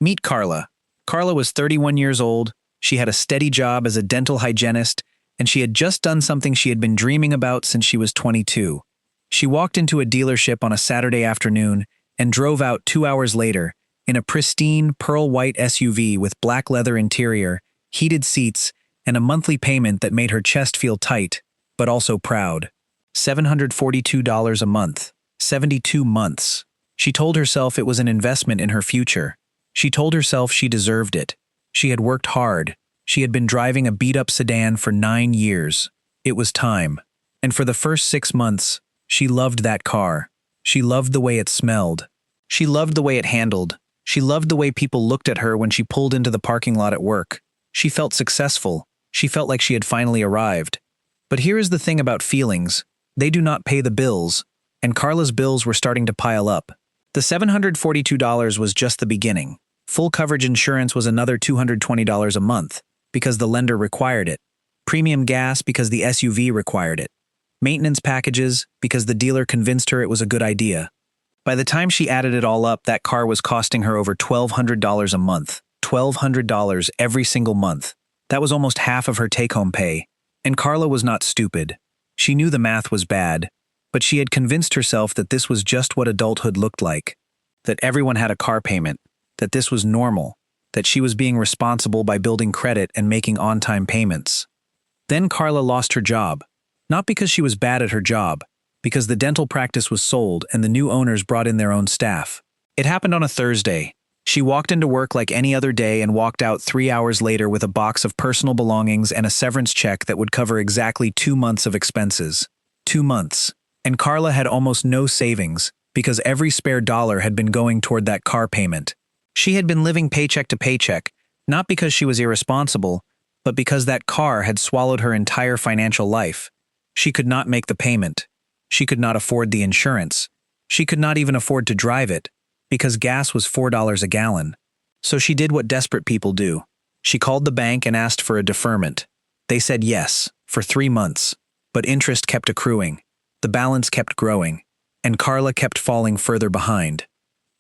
Meet Carla. Carla was 31 years old, she had a steady job as a dental hygienist, and she had just done something she had been dreaming about since she was 22. She walked into a dealership on a Saturday afternoon and drove out 2 hours later in a pristine pearl-white SUV with black leather interior, heated seats, and a monthly payment that made her chest feel tight, but also proud. $742 a month. 72 months. She told herself it was an investment in her future. She told herself she deserved it. She had worked hard. She had been driving a beat-up sedan for 9 years. It was time. And for the first 6 months, she loved that car. She loved the way it smelled. She loved the way it handled. She loved the way people looked at her when she pulled into the parking lot at work. She felt successful. She felt like she had finally arrived. But here is the thing about feelings. They do not pay the bills, and Carla's bills were starting to pile up. The $742 was just the beginning. Full coverage insurance was another $220 a month, because the lender required it. Premium gas because the SUV required it. Maintenance packages because the dealer convinced her it was a good idea. By the time she added it all up, that car was costing her over $1,200 a month. $1,200 every single month. That was almost half of her take-home pay. And Carla was not stupid. She knew the math was bad, but she had convinced herself that this was just what adulthood looked like. That everyone had a car payment. That this was normal. That she was being responsible by building credit and making on-time payments. Then Carla lost her job. Not because she was bad at her job, because the dental practice was sold and the new owners brought in their own staff. It happened on a Thursday. She walked into work like any other day and walked out 3 hours later with a box of personal belongings and a severance check that would cover exactly 2 months of expenses. 2 months. And Carla had almost no savings, because every spare dollar had been going toward that car payment. She had been living paycheck to paycheck, not because she was irresponsible, but because that car had swallowed her entire financial life. She could not make the payment. She could not afford the insurance. She could not even afford to drive it, because gas was $4 a gallon. So she did what desperate people do. She called the bank and asked for a deferment. They said yes, for 3 months, but interest kept accruing. The balance kept growing, and Carla kept falling further behind.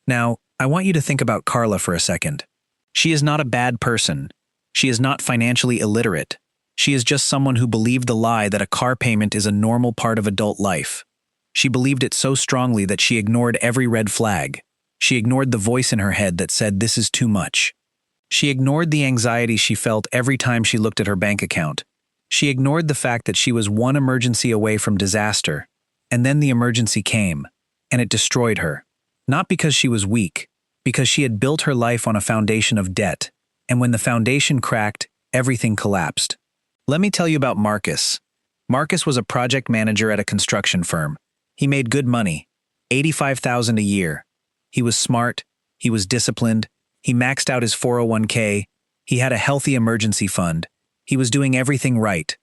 Now, I want you to think about Carla for a second. She is not a bad person. She is not financially illiterate. She is just someone who believed the lie that a car payment is a normal part of adult life. She believed it so strongly that she ignored every red flag. She ignored the voice in her head that said this is too much. She ignored the anxiety she felt every time she looked at her bank account. She ignored the fact that she was one emergency away from disaster. And then the emergency came, and it destroyed her. Not because she was weak, because she had built her life on a foundation of debt. And when the foundation cracked, everything collapsed. Let me tell you about Marcus. Marcus was a project manager at a construction firm. He made good money, $85,000 a year. He was smart, he was disciplined, he maxed out his 401k, he had a healthy emergency fund, he was doing everything right.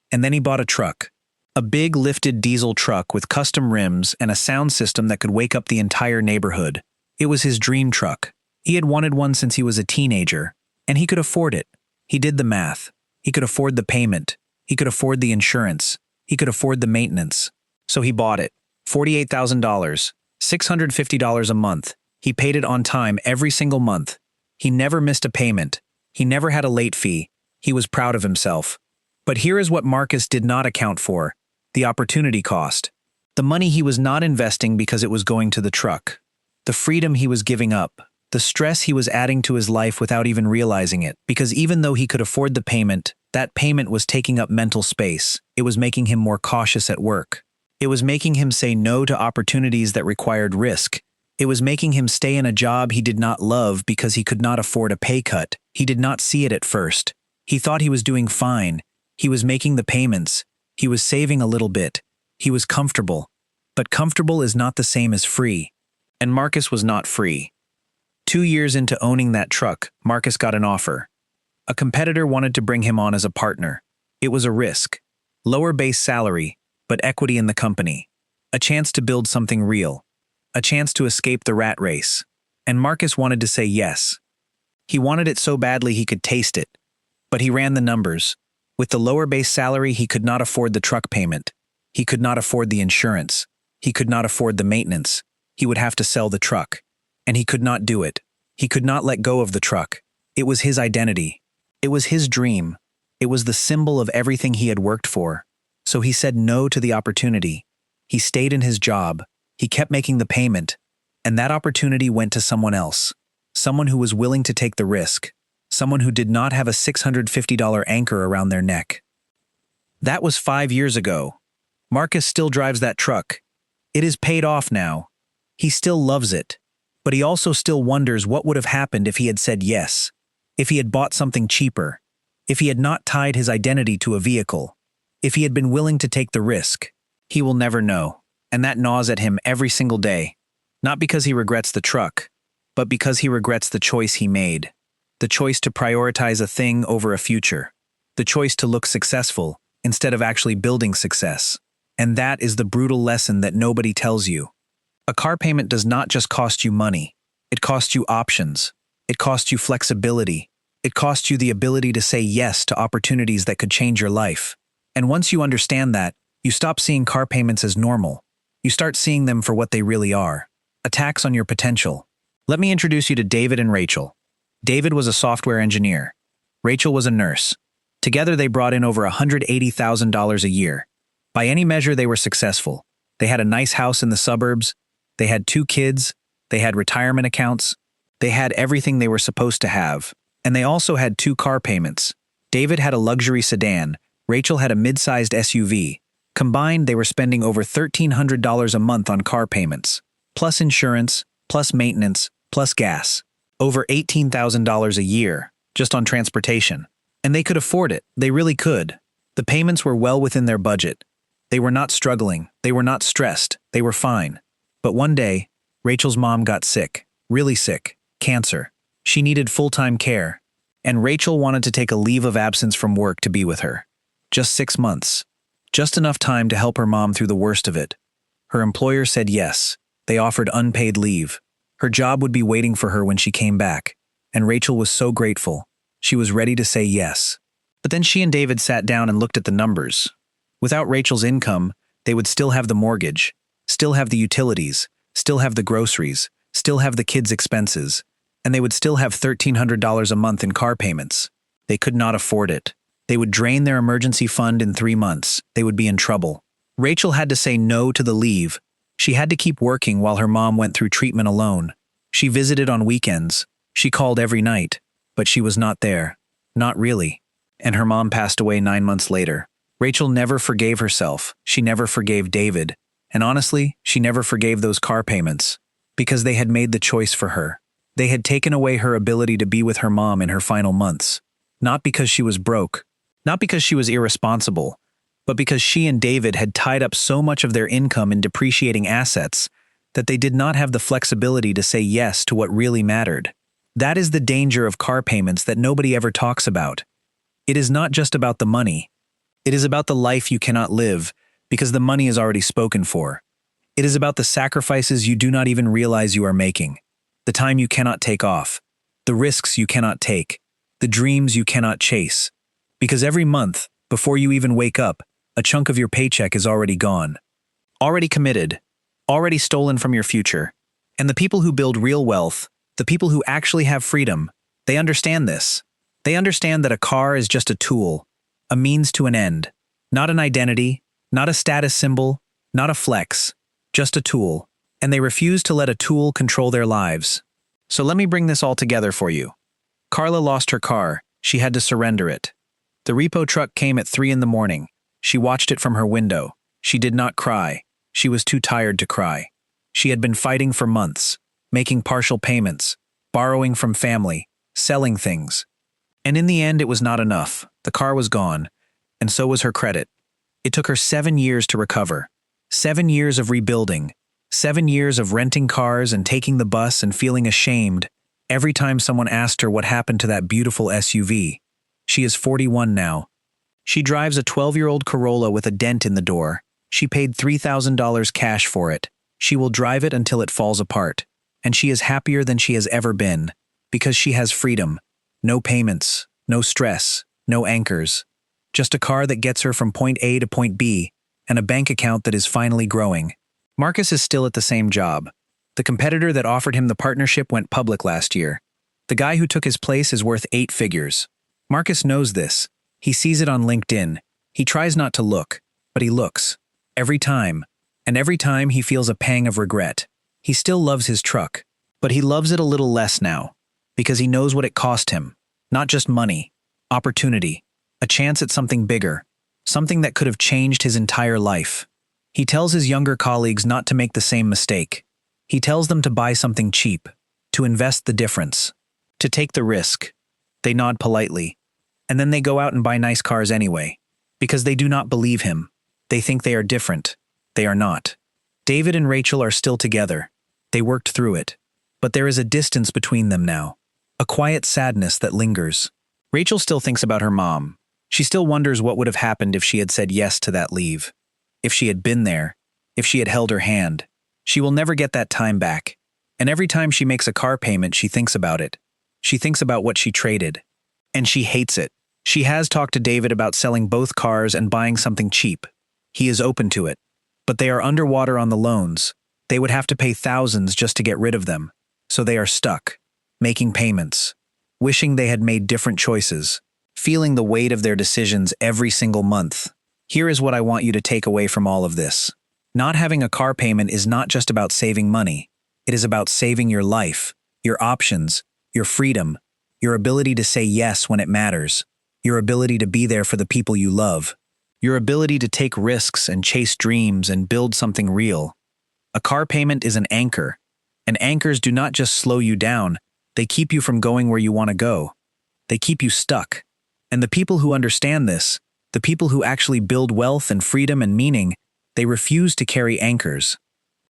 And then he bought a truck. A big lifted diesel truck with custom rims and a sound system that could wake up the entire neighborhood. It was his dream truck. He had wanted one since he was a teenager, and he could afford it. He did the math. He could afford the payment. He could afford the insurance. He could afford the maintenance. So he bought it. $48,000, $650 a month. He paid it on time every single month. He never missed a payment. He never had a late fee. He was proud of himself. But here is what Marcus did not account for: the opportunity cost. The money he was not investing because it was going to the truck. The freedom he was giving up. The stress he was adding to his life without even realizing it, because even though he could afford the payment, that payment was taking up mental space. It was making him more cautious at work. It was making him say no to opportunities that required risk. It was making him stay in a job he did not love because he could not afford a pay cut. He did not see it at first. He thought he was doing fine. He was making the payments. He was saving a little bit. He was comfortable. But comfortable is not the same as free. And Marcus was not free. 2 years into owning that truck, Marcus got an offer. A competitor wanted to bring him on as a partner. It was a risk. Lower base salary, but equity in the company. A chance to build something real. A chance to escape the rat race. And Marcus wanted to say yes. He wanted it so badly he could taste it. But he ran the numbers. With the lower base salary, he could not afford the truck payment. He could not afford the insurance. He could not afford the maintenance. He would have to sell the truck. And he could not do it. He could not let go of the truck. It was his identity. It was his dream. It was the symbol of everything he had worked for. So he said no to the opportunity. He stayed in his job. He kept making the payment. And that opportunity went to someone else. Someone who was willing to take the risk. Someone who did not have a $650 anchor around their neck. That was 5 years ago. Marcus still drives that truck. It is paid off now. He still loves it. But he also still wonders what would have happened if he had said yes. If he had bought something cheaper. If he had not tied his identity to a vehicle. If he had been willing to take the risk. He will never know. And that gnaws at him every single day. Not because he regrets the truck, but because he regrets the choice he made. The choice to prioritize a thing over a future. The choice to look successful instead of actually building success. And that is the brutal lesson that nobody tells you. A car payment does not just cost you money. It costs you options. It costs you flexibility. It costs you the ability to say yes to opportunities that could change your life. And once you understand that, you stop seeing car payments as normal. You start seeing them for what they really are. A tax on your potential. Let me introduce you to David and Rachel. David was a software engineer. Rachel was a nurse. Together they brought in over $180,000 a year. By any measure, they were successful. They had a nice house in the suburbs. They had 2 kids. They had retirement accounts. They had everything they were supposed to have. And they also had 2 car payments. David had a luxury sedan. Rachel had a mid-sized SUV. Combined, they were spending over $1,300 a month on car payments. Plus insurance, plus maintenance, plus gas. Over $18,000 a year, just on transportation. And they could afford it. They really could. The payments were well within their budget. They were not struggling. They were not stressed. They were fine. But one day, Rachel's mom got sick. Really sick. Cancer. She needed full-time care. And Rachel wanted to take a leave of absence from work to be with her. Just 6 months. Just enough time to help her mom through the worst of it. Her employer said yes. They offered unpaid leave. Her job would be waiting for her when she came back. And Rachel was so grateful. She was ready to say yes. But then she and David sat down and looked at the numbers. Without Rachel's income, they would still have the mortgage, still have the utilities, still have the groceries, still have the kids' expenses, and they would still have $1,300 a month in car payments. They could not afford it. They would drain their emergency fund in 3 months. They would be in trouble. Rachel had to say no to the leave. She had to keep working while her mom went through treatment alone. She visited on weekends. She called every night. But she was not there. Not really. And her mom passed away 9 months later. Rachel never forgave herself. She never forgave David. And honestly, she never forgave those car payments. Because they had made the choice for her. They had taken away her ability to be with her mom in her final months. Not because she was broke. Not because she was irresponsible. But because she and David had tied up so much of their income in depreciating assets that they did not have the flexibility to say yes to what really mattered. That is the danger of car payments that nobody ever talks about. It is not just about the money. It is about the life you cannot live because the money is already spoken for. It is about the sacrifices you do not even realize you are making, the time you cannot take off, the risks you cannot take, the dreams you cannot chase. Because every month, before you even wake up, a chunk of your paycheck is already gone. Already committed. Already stolen from your future. And the people who build real wealth, the people who actually have freedom, they understand this. They understand that a car is just a tool, a means to an end, not an identity, not a status symbol, not a flex, just a tool. And they refuse to let a tool control their lives. So let me bring this all together for you. Carla lost her car. She had to surrender it. The repo truck came at 3 in the morning. She watched it from her window. She did not cry. She was too tired to cry. She had been fighting for months. Making partial payments, borrowing from family, selling things. And in the end, it was not enough. The car was gone, and so was her credit. It took her 7 years to recover. 7 years of rebuilding. 7 years of renting cars and taking the bus and feeling ashamed every time someone asked her what happened to that beautiful SUV. She is 41 now. She drives a 12-year-old Corolla with a dent in the door. She paid $3,000 cash for it. She will drive it until it falls apart. And she is happier than she has ever been, because she has freedom, no payments, no stress, no anchors, just a car that gets her from point A to point B, and a bank account that is finally growing. Marcus is still at the same job. The competitor that offered him the partnership went public last year. The guy who took his place is worth 8 figures. Marcus knows this. He sees it on LinkedIn. He tries not to look, but he looks. Every time. And every time he feels a pang of regret. He still loves his truck, but he loves it a little less now, because he knows what it cost him. Not just money, opportunity, a chance at something bigger, something that could have changed his entire life. He tells his younger colleagues not to make the same mistake. He tells them to buy something cheap, to invest the difference, to take the risk. They nod politely, and then they go out and buy nice cars anyway, because they do not believe him. They think they are different. They are not. David and Rachel are still together. They worked through it. But there is a distance between them now, a quiet sadness that lingers. Rachel still thinks about her mom. She still wonders what would have happened if she had said yes to that leave. If she had been there, if she had held her hand. She will never get that time back. And every time she makes a car payment, she thinks about it. She thinks about what she traded. And she hates it. She has talked to David about selling both cars and buying something cheap. He is open to it. But they are underwater on the loans. They would have to pay thousands just to get rid of them. So they are stuck, making payments, wishing they had made different choices, feeling the weight of their decisions every single month. Here is what I want you to take away from all of this. Not having a car payment is not just about saving money. It is about saving your life, your options, your freedom, your ability to say yes when it matters, your ability to be there for the people you love, your ability to take risks and chase dreams and build something real. A car payment is an anchor, and anchors do not just slow you down, they keep you from going where you want to go. They keep you stuck. And the people who understand this, the people who actually build wealth and freedom and meaning, they refuse to carry anchors.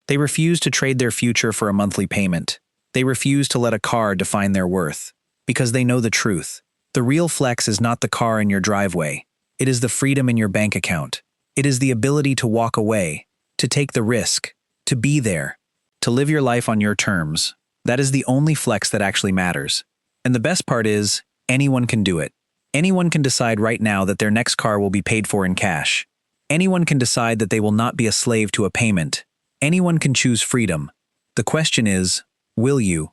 They refuse to trade their future for a monthly payment. They refuse to let a car define their worth. Because they know the truth. The real flex is not the car in your driveway. It is the freedom in your bank account. It is the ability to walk away, to take the risk, to be there, to live your life on your terms. That is the only flex that actually matters. And the best part is, anyone can do it. Anyone can decide right now that their next car will be paid for in cash. Anyone can decide that they will not be a slave to a payment. Anyone can choose freedom. The question is, will you?